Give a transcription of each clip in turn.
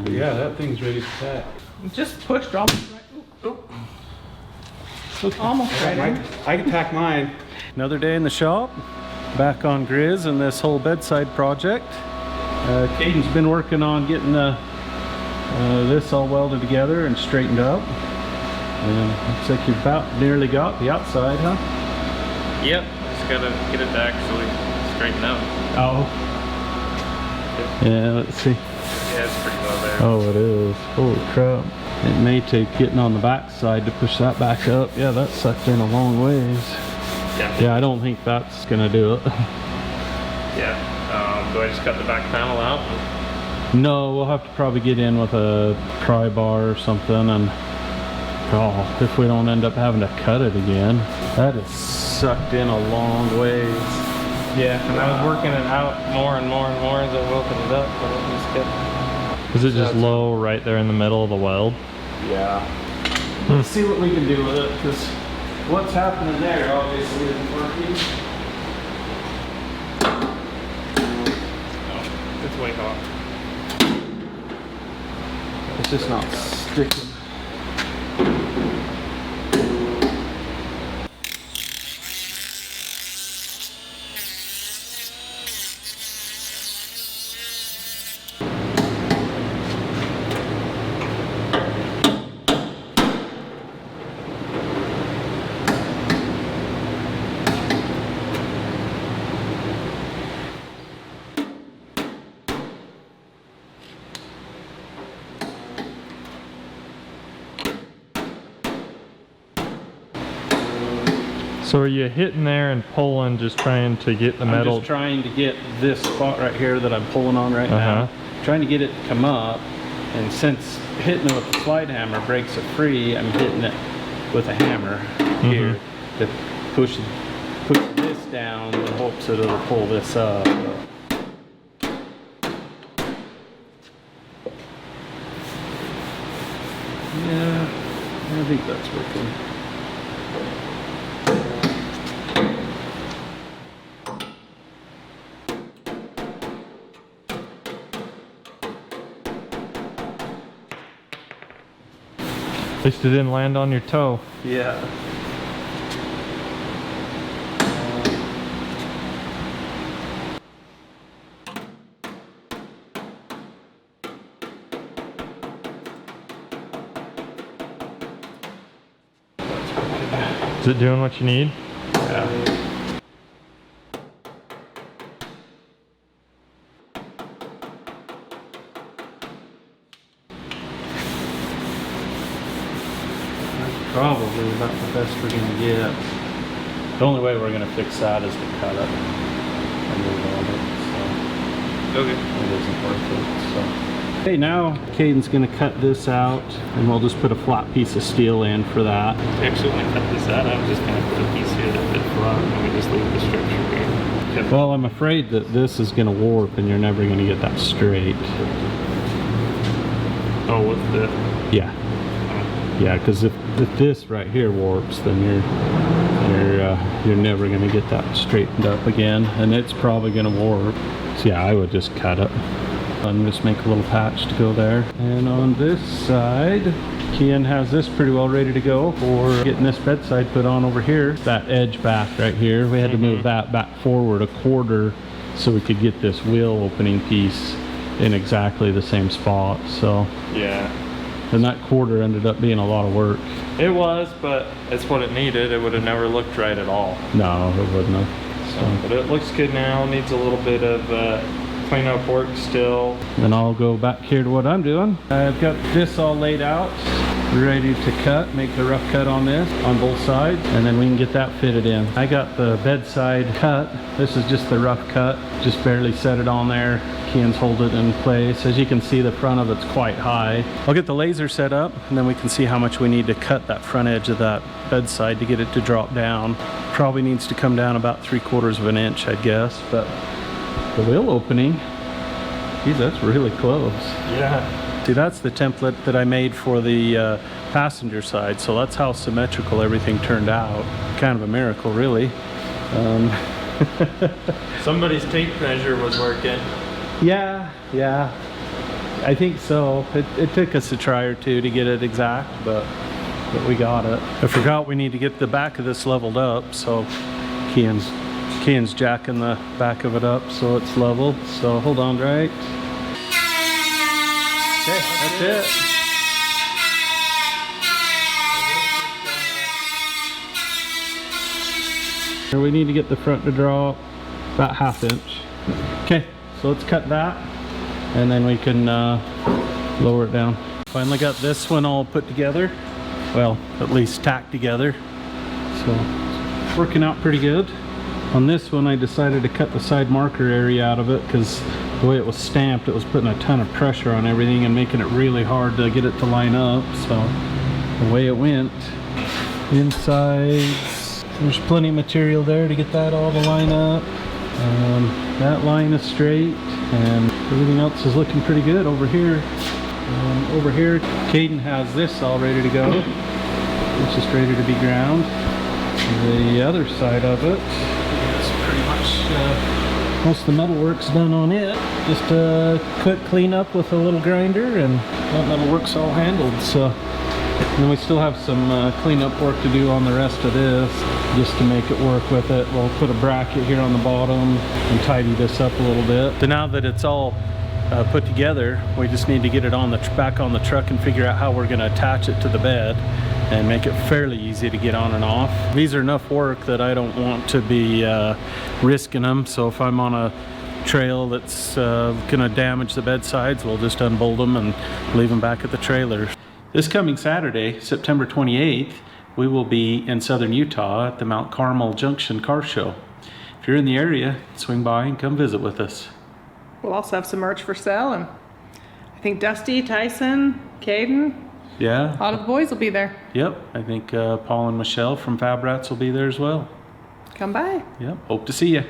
Yeah, that thing's ready to tack. Just pushed almost right. Okay. Almost right in. I can tack mine. Another day in the shop, back on Griz and this whole bedside project. Caden's been working on getting this all welded together and straightened up. And looks like you've about nearly got the outside, huh? Yep, just gotta get it to actually straighten out. Oh. Yeah, let's see. Yeah, it's pretty low there. Oh, it is. Holy crap. It may take getting on the back side to push that back up. Yeah, that's sucked in a long ways. Yeah, I don't think that's gonna do it. Yeah. Do I just cut the back panel out? No, we'll have to probably get in with a pry bar or something, and oh, if we don't end up having to cut it again. That is sucked in a long ways. Yeah, and I was working it out more and more and more as I welded it up, but it was good. Is it just low right there in the middle of the weld? Yeah. Let's see what we can do with it, because what's happening there obviously isn't working. Oh, it's way hot. It's just not sticking. So are you hitting there and pulling, just trying to get the metal? I'm just trying to get this spot right here that I'm pulling on right now, trying to get it to come up, and since hitting it with the slide hammer breaks it free, I'm hitting it with a hammer here to push this down in hopes that it'll pull this up. Yeah, I think that's working. At least it didn't land on your toe. Yeah. Is it doing what you need? Yeah. Probably about the best we're going to get. The only way we're going to fix that is to cut it and move on it, so Okay. it isn't worth it. So. Okay, now Caden's going to cut this out, and we'll just put a flat piece of steel in for that. Actually, when I cut this out, I was just gonna put a piece here that fit flat, and we just leave the structure here. Well, I'm afraid that this is going to warp, and you're never going to get that straight. Oh, with the... Yeah. Yeah, because if this right here warps, then you're never going to get that straightened up again, and it's probably going to warp. So yeah, I would just cut it and just make a little patch to go there. And on this side, Kian has this pretty well ready to go for getting this bedside put on over here. That edge back right here, we had to move that back forward a quarter so we could get this wheel opening piece in exactly the same spot. So Yeah. and that quarter ended up being a lot of work. It was, but it's what it needed. It would have never looked right at all. No, it wouldn't have. So, but it looks good now. Needs a little bit of clean up work still. Then I'll go back here to what I'm doing. I've got this all laid out, ready to cut, make a rough cut on this on both sides, and then we can get that fitted in. I got the bedside cut. This is just the rough cut, just barely set it on there. Kian's hold it in place. As you can see, the front of it's quite high. I'll get the laser set up, and then we can see how much we need to cut that front edge of that bedside to get it to drop down. Probably needs to come down about 3/4 of an inch, I'd guess, but the wheel opening, geez, that's really close. Yeah. See, that's the template that I made for the passenger side, so that's how symmetrical everything turned out. Kind of a miracle, really. Somebody's tape measure was working. Yeah. I think so. It took us a try or two to get it exact, but we got it. I forgot we need to get the back of this leveled up, so Kian's jacking the back of it up so it's level. So hold on, right? Okay, that's it. Here we need to get the front to draw about 1/2 inch. Okay, so let's cut that and then we can lower it down. Finally got this one all put together. Well, at least tacked together. So it's working out pretty good. On this one I decided to cut the side marker area out of it because the way it was stamped, it was putting a ton of pressure on everything and making it really hard to get it to line up. So the way it went, insides, there's plenty of material there to get that all to line up. That line is straight and everything else is looking pretty good over here. Over here, Caden has this all ready to go. It's just ready to be ground. The other side of it is pretty much most of the metal work's done on it. Just a quick clean up with a little grinder and that metal work's all handled. So, and then we still have some cleanup work to do on the rest of this just to make it work with it. We'll put a bracket here on the bottom and tidy this up a little bit. So now that it's all put together, we just need to get it on the back on the truck and figure out how we're going to attach it to the bed and make it fairly easy to get on and off. These are enough work that I don't want to be risking them, so if I'm on a trail that's going to damage the bedsides, we'll just unbolt them and leave them back at the trailer. This coming Saturday, September 28th, we will be in southern Utah at the Mount Carmel Junction Car Show. If you're in the area, swing by and come visit with us. We'll also have some merch for sale, and I think Dusty, Tyson, Caden, Yeah. a lot of the boys will be there. Yep. I think Paul and Michelle from FabRats will be there as well. Come by. Yep. Hope to see you.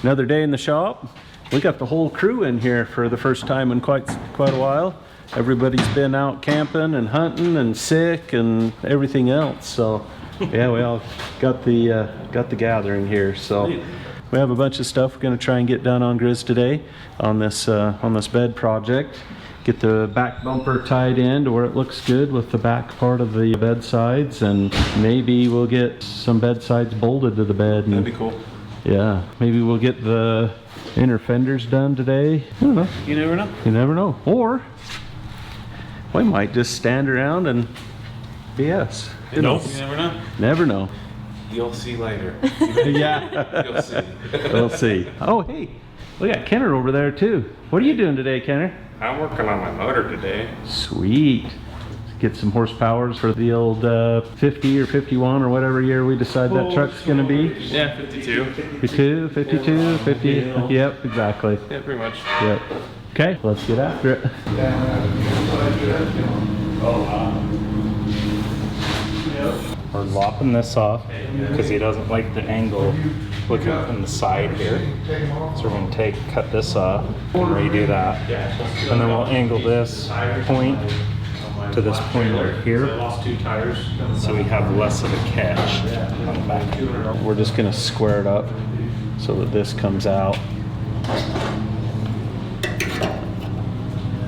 Another day in the shop. We got the whole crew in here for the first time in quite a while. Everybody's been out camping and hunting and sick and everything else. So yeah, we all got the gathering here. So we have a bunch of stuff we're going to try and get done on Griz today on this bed project. Get the back bumper tied in to where it looks good with the back part of the bedsides, and maybe we'll get some bedsides bolted to the bed. That'd be cool. Yeah, maybe we'll get the inner fenders done today. I don't know. You never know. You never know. Or we might just stand around and BS. You never know. Never know. You'll see later. Yeah. You'll see. We'll see. Oh, hey, we got Kenner over there too. What are you doing today, Kenner? I'm working on my motor today. Sweet. Get some horsepowers for the old 50 or 51 or whatever year we decide that truck's going to be. Yeah, 52. 52, 52, 50. Yep, exactly. Yeah, pretty much. Yep. Okay, let's get after it. We're lopping this off because he doesn't like the angle looking on the side here. So we're going to cut this off and redo that. And then we'll angle this point to this point over here so we have less of a catch on the back. We're just going to square it up so that this comes out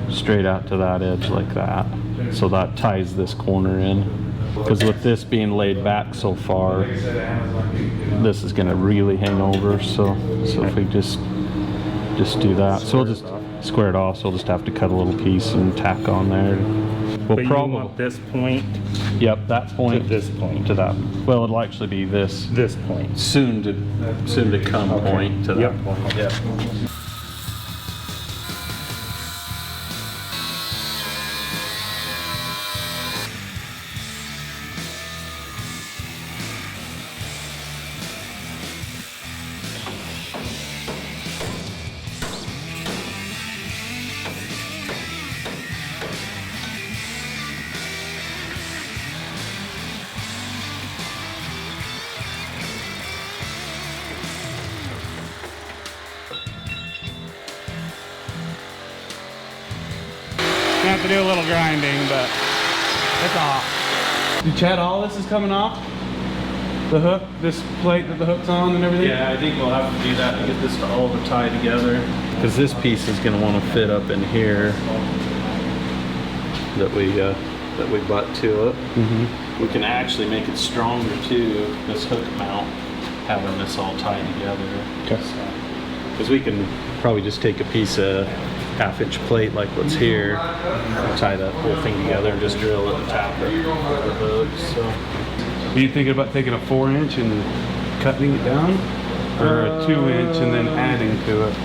straight out to that edge like that. So that ties this corner in. Because with this being laid back so far, this is going to really hang over. So if we just do that, so we'll just square it off. So we'll just have to cut a little piece and tack on there. We'll But probably you want this point yep, that point to this point to that. Well, it'll actually be this point. soon to come point to that Yep. point. Yep. Gonna have to do a little grinding, but it's off. Did Chad, all this is coming off? The hook, this plate that the hook's on and everything? Yeah, I think we'll have to do that to get this to all to tie together. because this piece is going to want to fit up in here that we butt to it. We can actually make it stronger too, this hook mount, having this all tied together. Okay. Because we can probably just take a piece of 1/2-inch plate like what's here, and tie that whole thing together and just drill it and tap it with the hooks. So. Are you thinking about taking a 4-inch and cutting it down? Or a 2-inch and then adding to it?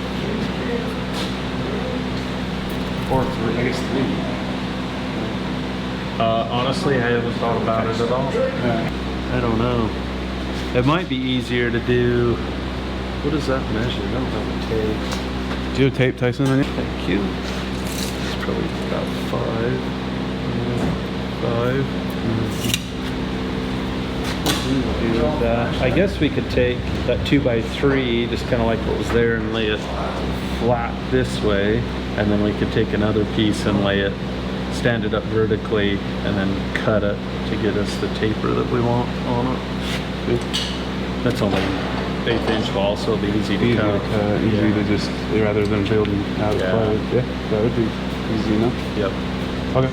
Or I guess 3. Honestly, I haven't thought about it at all. I don't know. It might be easier to do. What does that measure? I don't have a tape. Do you have tape, Tyson, on it? Thank you. It's probably about 5. 5. Do that. I guess we could take that 2x3, just kind of like what was there, and lay it flat this way, and then we could take another piece and lay it, stand it up vertically, and then cut it to get us the taper that we want on it. That's only 1/8 inch wall, so it'll be easy to cut. Easy to just, rather than building out of plate. Yeah, that would be easy enough. Yep. Okay.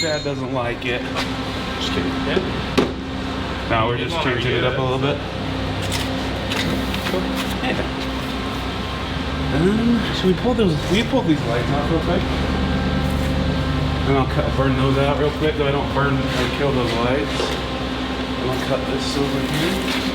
Dad doesn't like it. Just kidding. Yeah. No, we're just changing it up a little bit. Yeah. Should we pull those? Will you pull these lights off real quick? And I'll burn those out real quick, so I don't burn or kill those lights. And I'll cut this over here.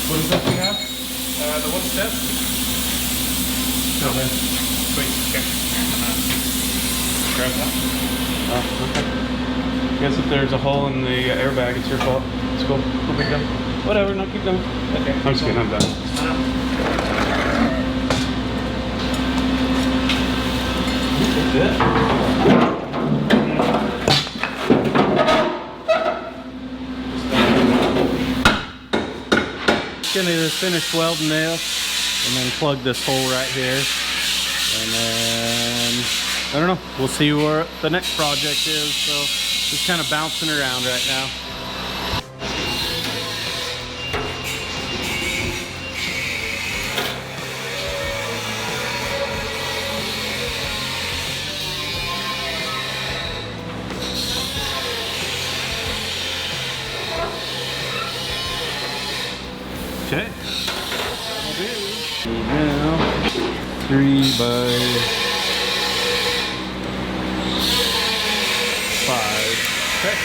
What does that thing have? The one step? No. Wait, okay. Grab that. Oh, okay. I guess if there's a hole in the airbag, it's your fault. It's cool. No big deal. Whatever, no, keep going. Okay. I'm just kidding, I'm done. That's it. Gonna just finish welding this and then plug this hole right here, and then I don't know, we'll see where the next project is. So just kind of bouncing around right now. Okay. Now 3 by 5. Okay.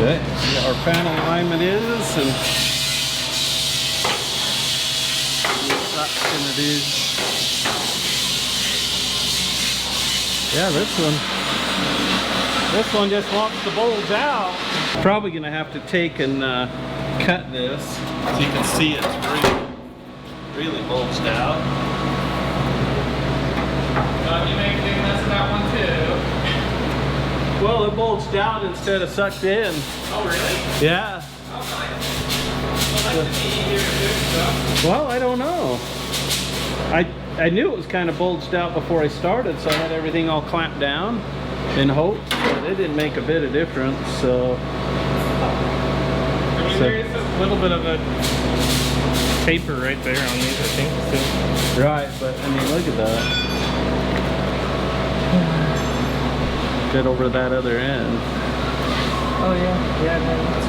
Okay, see how our panel alignment is, and what that's gonna do. Yeah, this one just wants to bulge out. Probably gonna have to take and cut this so you can see it's really bulged out. You may be messing that one too. Well, it bulged out instead of sucked in. Oh, really? Yeah. Oh, nice. Well, that's easier to do stuff. Well, I don't know. I knew it was kind of bulged out before I started, so I had everything all clamped down in hopes, but it didn't make a bit of difference, so. I mean, there is a little bit of a taper right there on these, I think. So. Right, but I mean, look at that. Get over that other end. Oh, yeah. Yeah, no, that's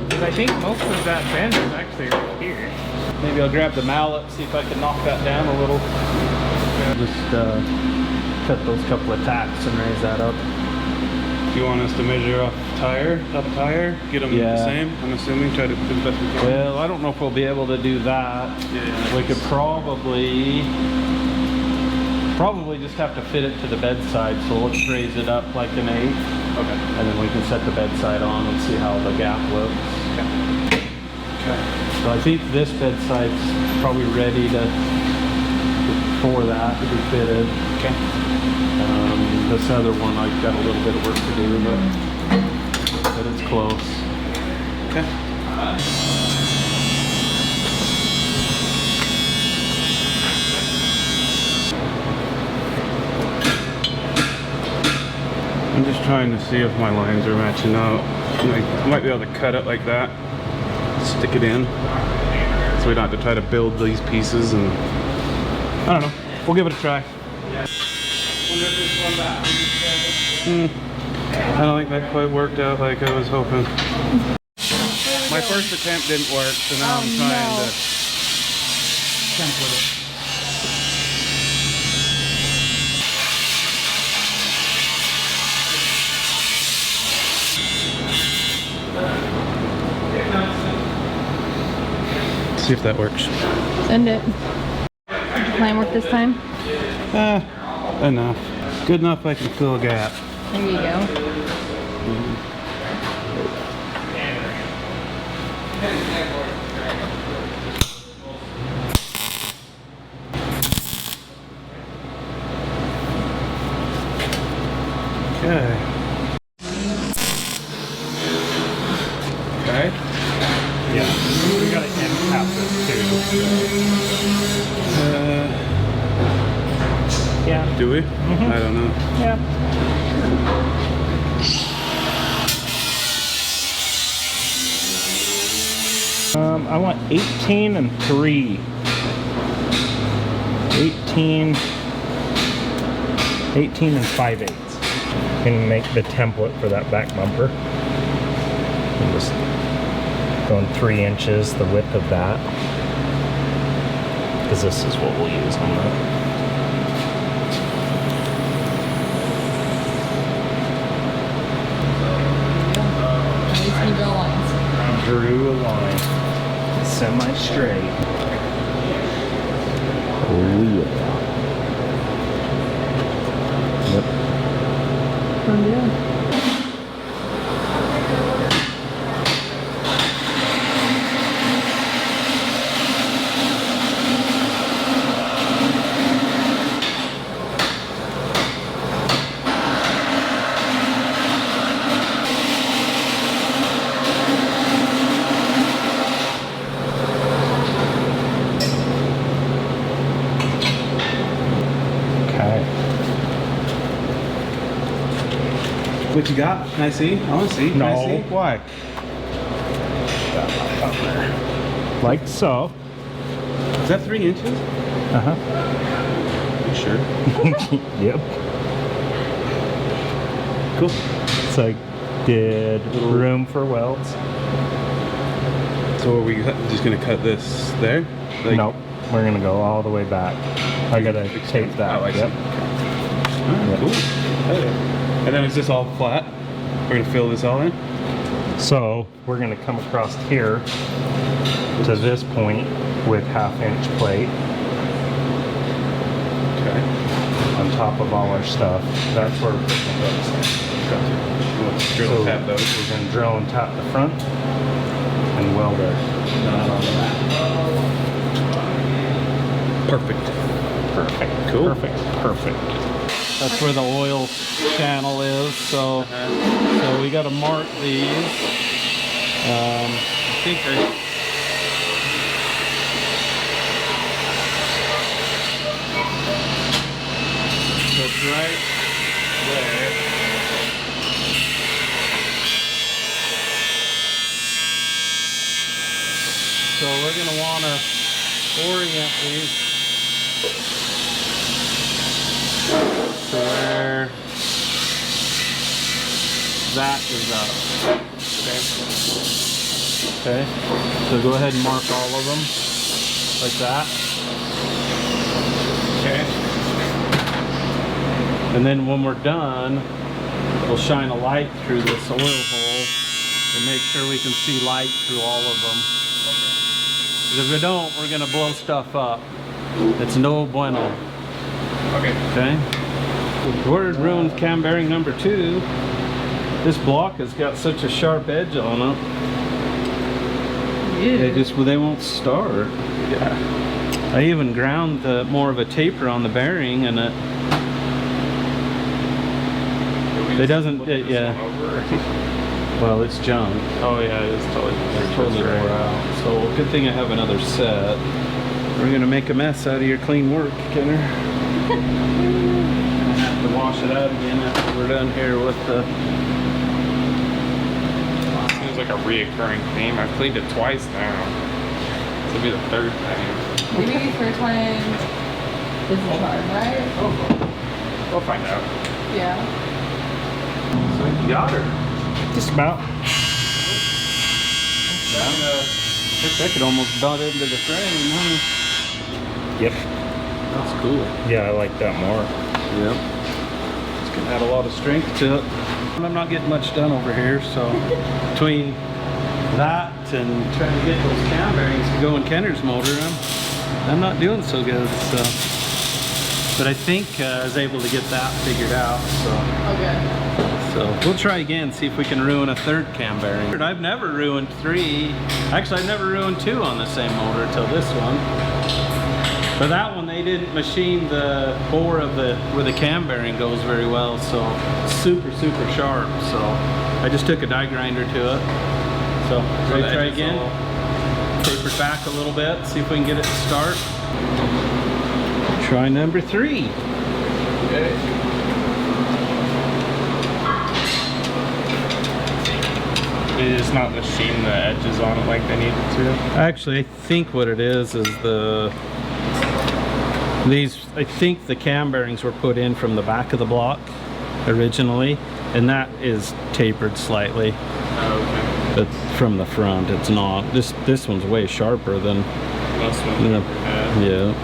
good. I think most of that bend is actually right here. Maybe I'll grab the mallet, see if I can knock that down a little. Just cut those couple of tacks and raise that up. Do you want us to measure up tire, get them Yeah. the same? I'm assuming, try to do the best we can. Well, I don't know if we'll be able to do that. Yeah. We could probably just have to fit it to the bedside, so let's raise it up like an 8. Okay. And then we can set the bedside on and see how the gap looks. Okay. So I think this bedside's probably ready for that to be fitted. Okay. This other one, I've got a little bit of work to do, but it's close. Okay. I'm just trying to see if my lines are matching up. I might be able to cut it like that, stick it in, so we don't have to try to build these pieces, and I don't know. We'll give it a try. I don't think that quite worked out like I was hoping. My first attempt didn't work, so now I'm trying to template it. See if that works. Send it. Line work this time? Enough. Good enough I can fill a gap. There you go. Okay. Okay. Yeah, we gotta end cap this too. Yeah. Do we? I don't know. Yeah. I want 18 and 3. 18 and 5/8. And make the template for that back bumper. And just going 3 inches, the width of that. Because this is what we'll use on that. Drew a line, semi-straight. Oh yeah. Yep. Fun deal. What you got? Can I see? I want to see. Can I see? Why? Like so. Is that 3 inches? Uh-huh. You sure? Yep. Cool. So I did room for welds. So are we just gonna cut this there? Like, Nope. We're gonna go all the way back. I gotta tape that. Oh, I see. Yep. Alright, Yep. cool. Okay. And then is this all flat? We're gonna fill this all in? So we're gonna come across here to this point with 1/2 inch plate Okay. on top of all our stuff. That's where we're putting the hooks. We'll drill So and tap those. we're gonna drill and tap the front and weld it. Perfect. Perfect. Cool. Perfect. Perfect. That's where the oil channel is, so so we got to mark these. I think I... So it's right there. So we're going to want to orient these to where that is up. Okay. So go ahead and mark all of them like that. Okay. And then when we're done, we'll shine a light through this oil hole and make sure we can see light through all of them. Because if we don't, we're gonna blow stuff up. It's no bueno. Okay. Okay. We're ruined cam bearing number 2. This block has got such a sharp edge on it. They won't start. Yeah. I even ground more of a taper on the bearing, and it doesn't. Yeah. Well, it's junk. Oh yeah, it's Totally wore out. So good thing I have another set. We're gonna make a mess out of your clean work, Kenner. Gonna have to wash it out again after we're done here with the. Seems like a reoccurring theme. I've cleaned it twice now. This will be the 3rd time. Maybe first one is the charm, right? We'll find out. Yeah. So you got her. Just about. That could almost butt into the frame, huh? Yep. That's cool. Yeah, I like that more. Yep. It's gonna add a lot of strength to it. I'm not getting much done over here, so between that and trying to get those cam bearings to go in Kenner's motor, I'm not doing so good. So, but I think I was able to get that figured out. So. Okay. So we'll try again, see if we can ruin a 3rd cam bearing. I've never ruined 3. Actually, I've never ruined 2 on the same motor until this one. But that one, they didn't machine the bore of where the cam bearing goes very well, so super, super sharp. So I just took a die grinder to it. So ready to try again? Taper it back a little bit, see if we can get it to start. Try number 3. Okay. They just not machine the edges on it like they needed to. Actually, I think what it is I think the cam bearings were put in from the back of the block originally, and that is tapered slightly. Oh, okay. But from the front, it's not. This one's way sharper than Most ones than I've ever had. yeah.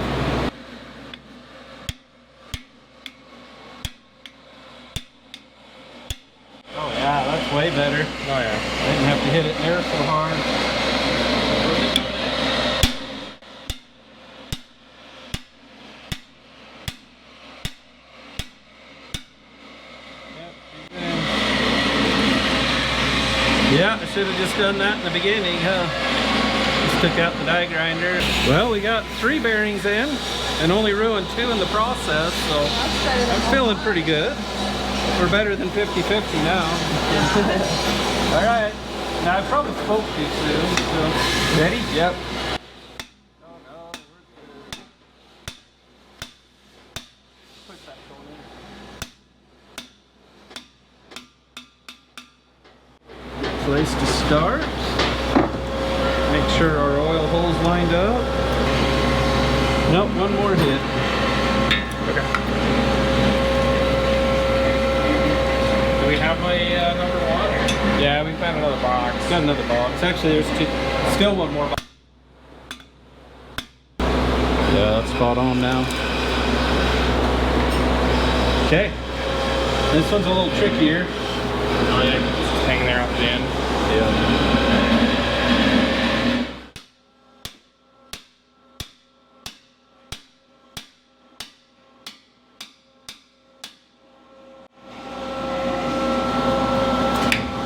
Oh yeah, that's way better. Oh yeah. I didn't have to hit it there so hard. Yeah, I should have just done that in the beginning, huh? Just took out the die grinder. Well, we got 3 bearings in and only ruined 2 in the process, so I'm feeling pretty good. We're better than 50-50 now. All right. Now I probably spoke too soon, so. Ready? Yep. Place to start. Make sure our oil hole's lined up. Nope, one more hit. Okay. Do we have a number 1? Yeah, we found another box. Got another box. Actually, there's 2. Still one more box. Yeah, that's spot on now. Okay. This one's a little trickier. Oh yeah, just hanging there off the end. Yeah.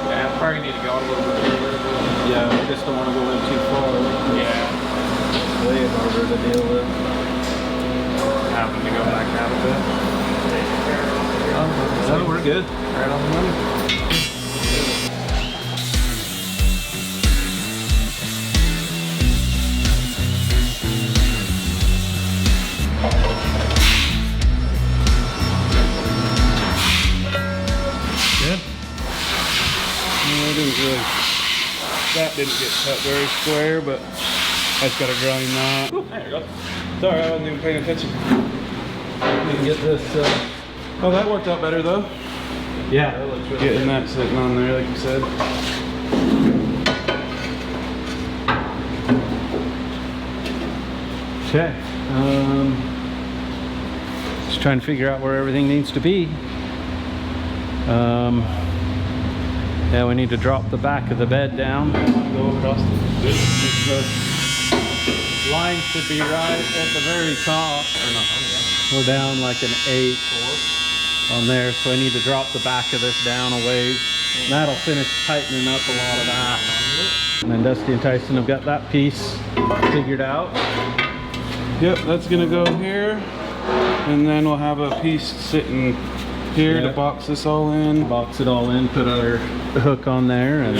Yeah, probably need to go a little bit further. Yeah, we just don't want to go in too far. Yeah, Way harder to deal with. having to go back out a bit. So we're good. Right on the money. Good. That didn't get cut very square, but I just gotta grind that. Ooh, there you go. Sorry, I wasn't even paying attention. We can get this. Oh, that worked out better though. Yeah, that looks really Getting good. that sitting on there, like you said. Okay. Just trying to figure out where everything needs to be. Yeah, we need to drop the back of the bed down. Go across the line should be right at the very top. We're down like an 8 on there, so I need to drop the back of this down a ways. And that'll finish tightening up a lot of that. And then Dusty and Tyson have got that piece figured out. Yep, that's gonna go here. And then we'll have a piece sitting here to Yep. box this all in. Box it all in, put our hook on there, and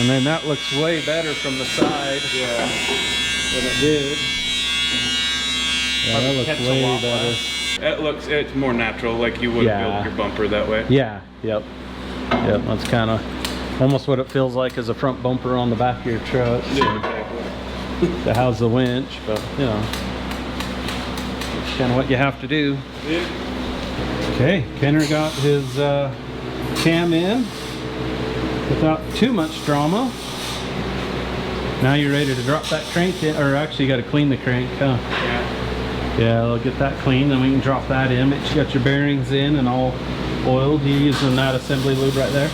then that looks way better from the side than it did. Yeah, that looks Catch a way lot better. It's more natural, like you would Yeah. build your bumper that way. Yeah, yep. Yep, that's kind of almost what it feels like as a front bumper on the back of your truck. Yeah, exactly. To house the winch, but you know, it's kind of what you have to do. Yeah. Okay, Kenner got his cam in without too much drama. Now you're ready to drop that crank in, or actually you got to clean the crank, huh? Yeah, we'll get that clean, then we can drop that in. Make sure you got your bearings in and all oiled. You using that assembly lube right there?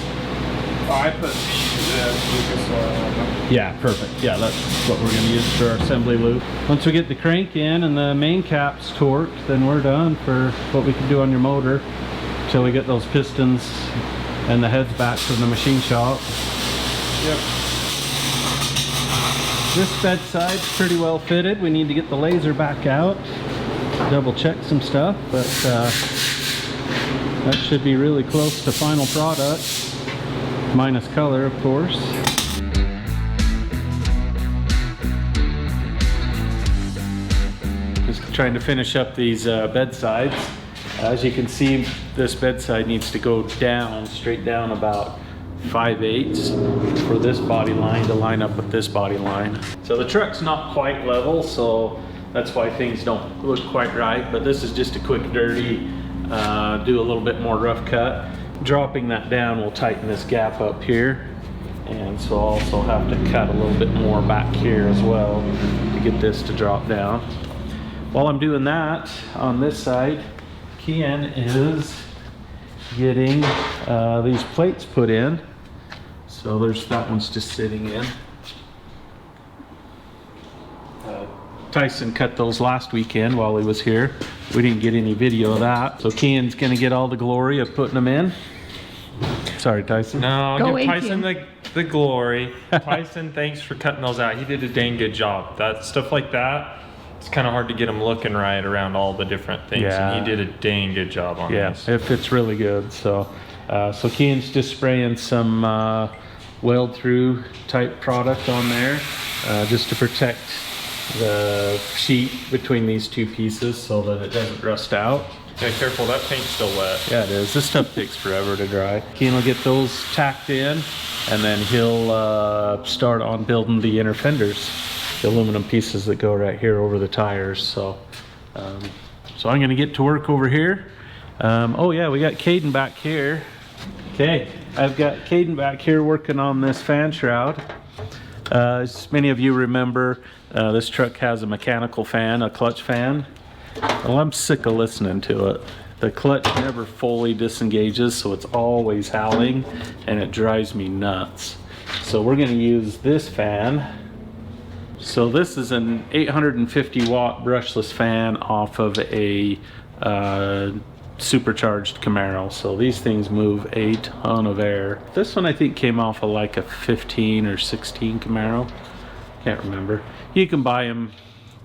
Oh, I put Lucas oil on them. Yeah, perfect. Yeah, that's what we're gonna use for our assembly loop. Once we get the crank in and the main caps torqued, then we're done for what we can do on your motor until we get those pistons and the heads back from the machine shop. Yep. This bedside's pretty well fitted. We need to get the laser back out, double check some stuff, but that should be really close to final product, minus color, of course. Just trying to finish up these bedsides. As you can see, this bedside needs to go down, straight down about 5/8 for this body line to line up with this body line. So the truck's not quite level, so that's why things don't look quite right, but this is just a quick dirty, do a little bit more rough cut. Dropping that down will tighten this gap up here, and so I'll also have to cut a little bit more back here as well to get this to drop down. While I'm doing that, on this side, Kian is getting these plates put in. So that one's just sitting in. Tyson cut those last weekend while he was here. We didn't get any video of that. So Kian's gonna get all the glory of putting them in. Sorry, Tyson. No, Go give away, Tyson the glory. Tyson, thanks for cutting those out. He did a dang good job. That stuff like that, it's kind of hard to get them looking right around all the different things. Yeah. And he did a dang good job on Yeah, these. it fits really good. So Kian's just spraying some weld through type product on there just to protect the sheet between these two pieces so that it doesn't rust out. Yeah, careful, that paint's still wet. Yeah, it is. This stuff takes forever to dry. Kian will get those tacked in, and then he'll start on building the inner fenders, the aluminum pieces that go right here over the tires. So I'm gonna get to work over here. Oh yeah, we got Caden back here. Okay, I've got Caden back here working on this fan shroud. As many of you remember, this truck has a mechanical fan, a clutch fan. Well, I'm sick of listening to it. The clutch never fully disengages, so it's always howling, and it drives me nuts. So we're gonna use this fan. So this is an 850 watt brushless fan off of a supercharged Camaro. So these things move a ton of air. This one I think came off of like a 15 or 16 Camaro. Can't remember. You can buy them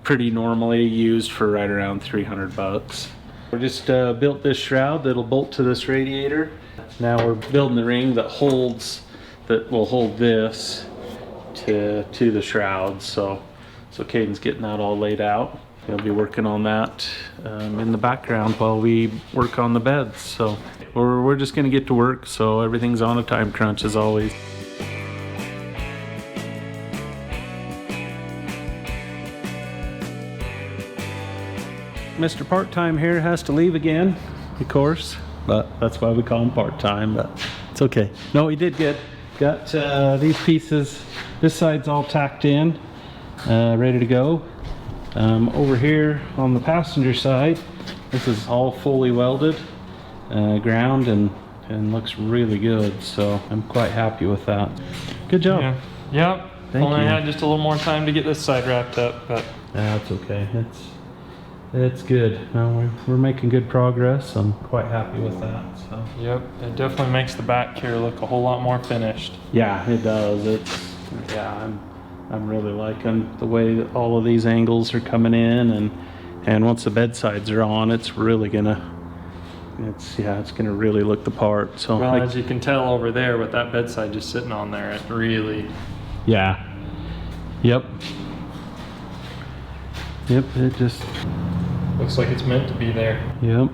pretty normally used for right around 300 bucks. We just built this shroud that'll bolt to this radiator. Now we're building the ring that will hold this to the shroud. So Caden's getting that all laid out. He'll be working on that in the background while we work on the beds. So we're just gonna get to work. So everything's on a time crunch as always. Mr. Part-Time here has to leave again, of course, but that's why we call him part-time, but it's okay. No, he did good. Got these pieces, this side's all tacked in, ready to go. Over here on the passenger side, this is all fully welded, ground, and looks really good, so I'm quite happy with that. Good job. Yeah. Yep. Thank Only you. had just a little more time to get this side wrapped up, but That's okay. It's good. No, we're making good progress. I'm quite happy with that. So yep, it definitely makes the back here look a whole lot more finished. yeah, it does. I'm really liking the way that all of these angles are coming in, and once the bedsides are on, it's really gonna really look the part. So Well, as you can tell over there with that bedside just sitting on there, it really, yeah, yep, it just. looks like it's meant to be there. Yep,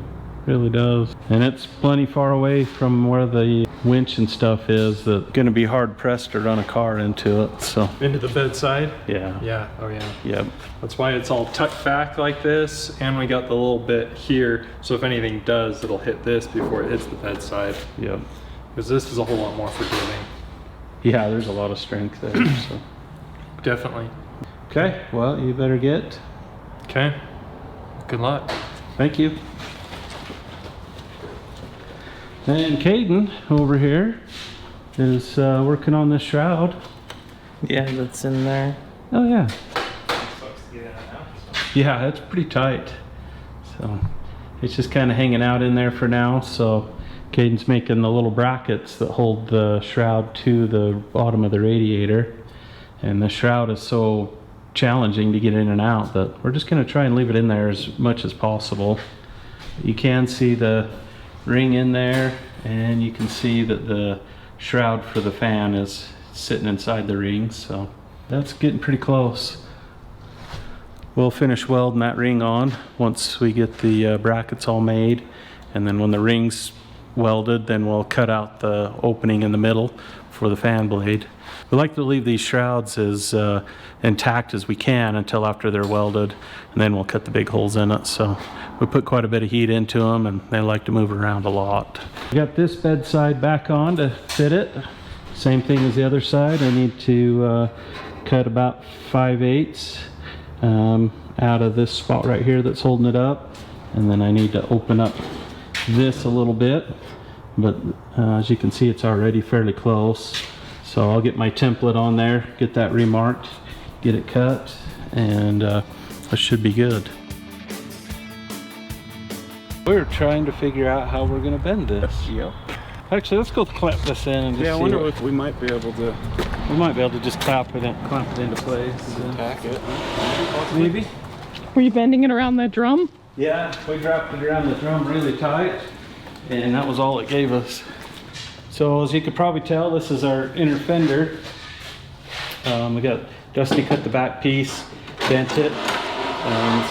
really does. And it's plenty far away from where the winch and stuff is that's gonna be hard pressed to run a car into it, so. Into the bedside? Yeah. Yeah, oh yeah. Yep. That's why it's all tucked back like this, and we got the little bit here, so if anything does, it'll hit this before it hits the bedside. Yep. Because this is a whole lot more forgiving. Yeah, there's a lot of strength there, so. Definitely. Okay, well, you better get. Okay. Good luck. Thank you. And Caden over here is working on this shroud. Yeah, that's in there. Oh yeah. Yeah, it's pretty tight. So it's just kind of hanging out in there for now. So Caden's making the little brackets that hold the shroud to the bottom of the radiator. And the shroud is so challenging to get in and out that we're just going to try and leave it in there as much as possible. You can see the ring in there, and you can see that the shroud for the fan is sitting inside the ring, so that's getting pretty close. We'll finish welding that ring on once we get the brackets all made, and then when the ring's welded, then we'll cut out the opening in the middle for the fan blade. We like to leave these shrouds as intact as we can until after they're welded, and then we'll cut the big holes in it. So we put quite a bit of heat into them, and they like to move around a lot. We got this bedside back on to fit it. Same thing as the other side. I need to cut about 5/8 out of this spot right here that's holding it up, and then I need to open up this a little bit, but as you can see, it's already fairly close. So I'll get my template on there, get that remarked, get it cut, and it should be good. We're trying to figure out how we're gonna bend this. Yep. Actually, let's go clamp this in and just Yeah, I see wonder what- if we might be able to we might be able to just clamp it into place. tack it. Maybe? Were you bending it around that drum? Yeah, we dropped it around the drum really tight, and that was all it gave us. So as you could probably tell, this is our inner fender. We got Dusty cut the back piece, bent it,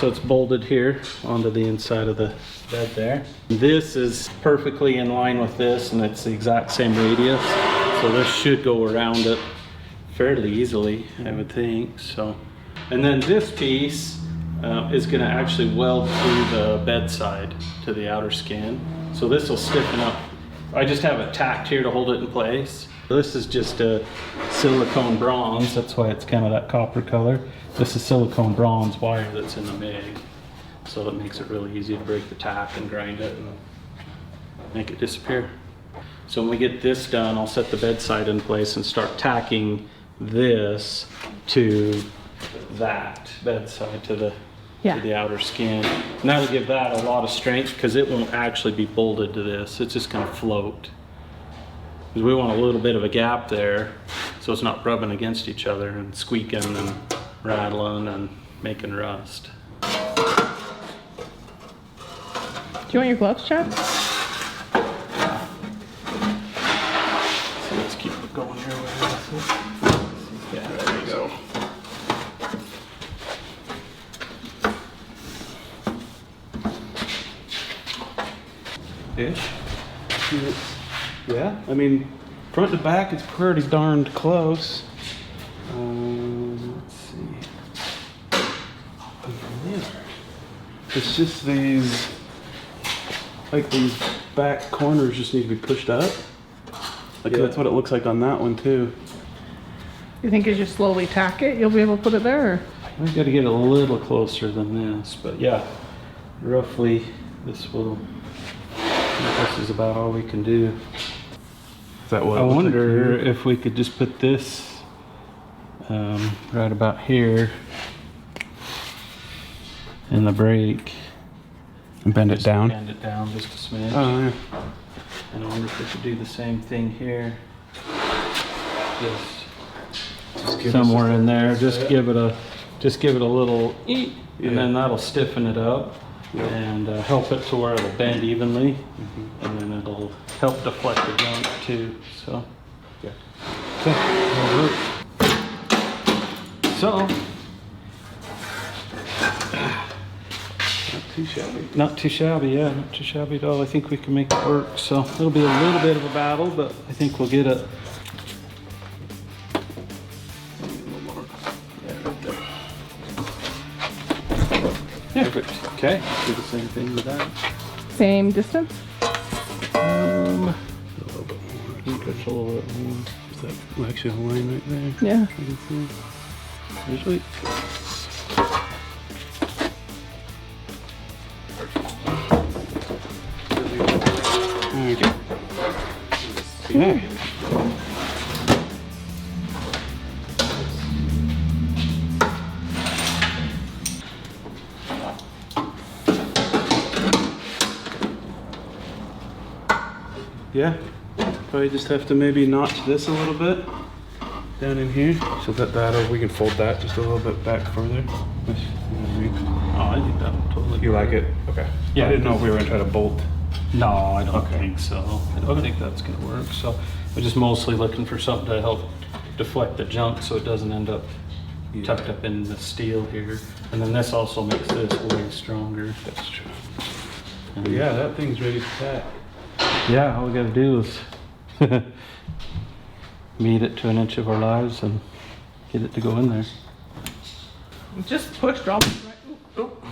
so it's bolted here onto the inside of the bed there. This is perfectly in line with this, and it's the exact same radius, so this should go around it fairly easily, I would think. So, and then this piece is going to actually weld through the bedside to the outer skin, so this will stiffen up. I just have it tacked here to hold it in place. This is just a silicone bronze, that's why it's kind of that copper color. This is silicone bronze wire that's in the MIG. so it makes it really easy to break the tack and grind it and make it disappear. So when we get this done, I'll set the bedside in place and start tacking this to that bedside, to the outer skin. And that'll give that a lot of strength because it won't actually be bolted to this. It's just gonna float. Because we want a little bit of a gap there so it's not rubbing against each other and squeaking and rattling and making rust. Do you want your gloves, Chad? So let's keep it going here with it. Yeah, there we go. Ish. Yeah, I mean, front to back, it's pretty darned close. Let's see. It's just these, like these back corners just need to be pushed up. Like that's what it looks like on that one too. You think as you slowly tack it, you'll be able to put it there? Or? We've got to get a little closer than this, but yeah, roughly this will, this is about all we can do. Is that what I wonder if we could just put this right about here in the brake. And bend it down? Bend it down just a smidge. Oh, yeah. And I wonder if we could do the same thing here. Just somewhere in there. Just give it a little eat, and then that'll stiffen it up and help it to where it'll bend evenly, and then it'll help deflect the junk too. So, so Too shabby. not too shabby, yeah, not too shabby at all. I think we can make it work. So it'll be a little bit of a battle, but I think we'll get it. Perfect. Okay, do the same thing with that. Same distance? A little bit more. Touch a little bit more. Is that actually a line right there? Yeah. I can see. Usually. There you go. Okay. Yeah, probably just have to maybe notch this a little bit down in here so that we can fold that just a little bit back further. Oh, I think that would totally. You like it? Okay. Yeah, I didn't know if we were gonna try to bolt. No, I don't think so. I don't think that's gonna work. So we're just mostly looking for something to help deflect the junk so it doesn't end up tucked up in the steel here. And then this also makes this way stronger. That's true. But yeah, that thing's ready to tack. Yeah, all we gotta do is meet it to an inch of our lives and get it to go in there. Just push, drop it right. Oop.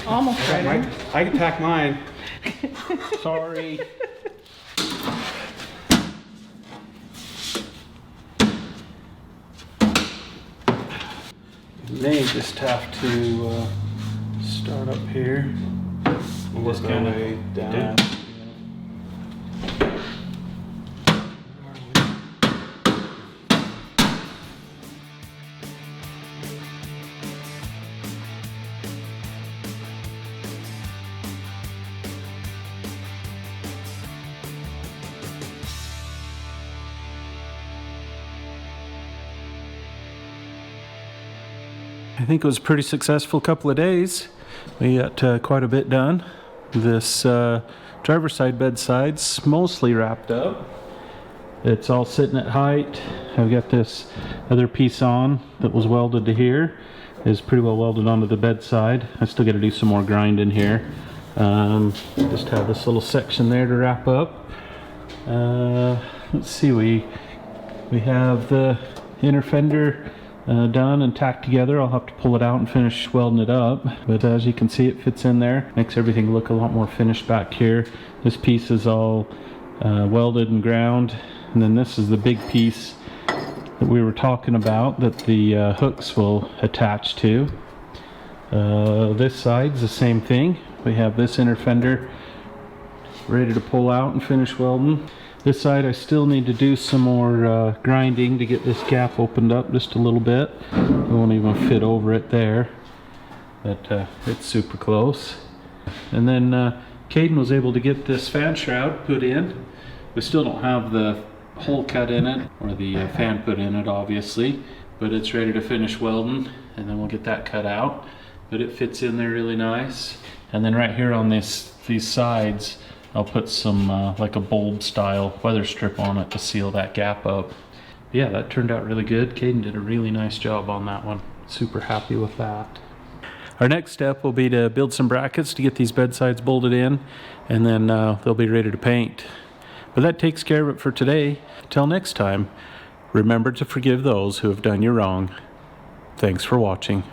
Almost right in. I can tack mine. Sorry. You may just have to start up here. Work Just our kind way of down. I think it was a pretty successful couple of days. We got quite a bit done. This driver's side bedside's mostly wrapped up. It's all sitting at height. I've got this other piece on that was welded to here. It's pretty well welded onto the bedside. I still got to do some more grinding here. Just have this little section there to wrap up. Let's see, we have the inner fender done and tacked together. I'll have to pull it out and finish welding it up, but as you can see, it fits in there, makes everything look a lot more finished back here. This piece is all welded and ground, and then this is the big piece that we were talking about that the hooks will attach to. This side's the same thing. We have this inner fender ready to pull out and finish welding. This side I still need to do some more grinding to get this gap opened up just a little bit. It won't even fit over it there, but it's super close. And then Caden was able to get this fan shroud put in. We still don't have the hole cut in it or the fan put in it, obviously, but it's ready to finish welding, and then we'll get that cut out. But it fits in there really nice. And then right here on these sides, I'll put some like a bulb style weather strip on it to seal that gap up. Yeah, that turned out really good. Caden did a really nice job on that one. Super happy with that. Our next step will be to build some brackets to get these bedsides bolted in, and then they'll be ready to paint. But that takes care of it for today. Till next time, remember to forgive those who have done you wrong. Thanks for watching.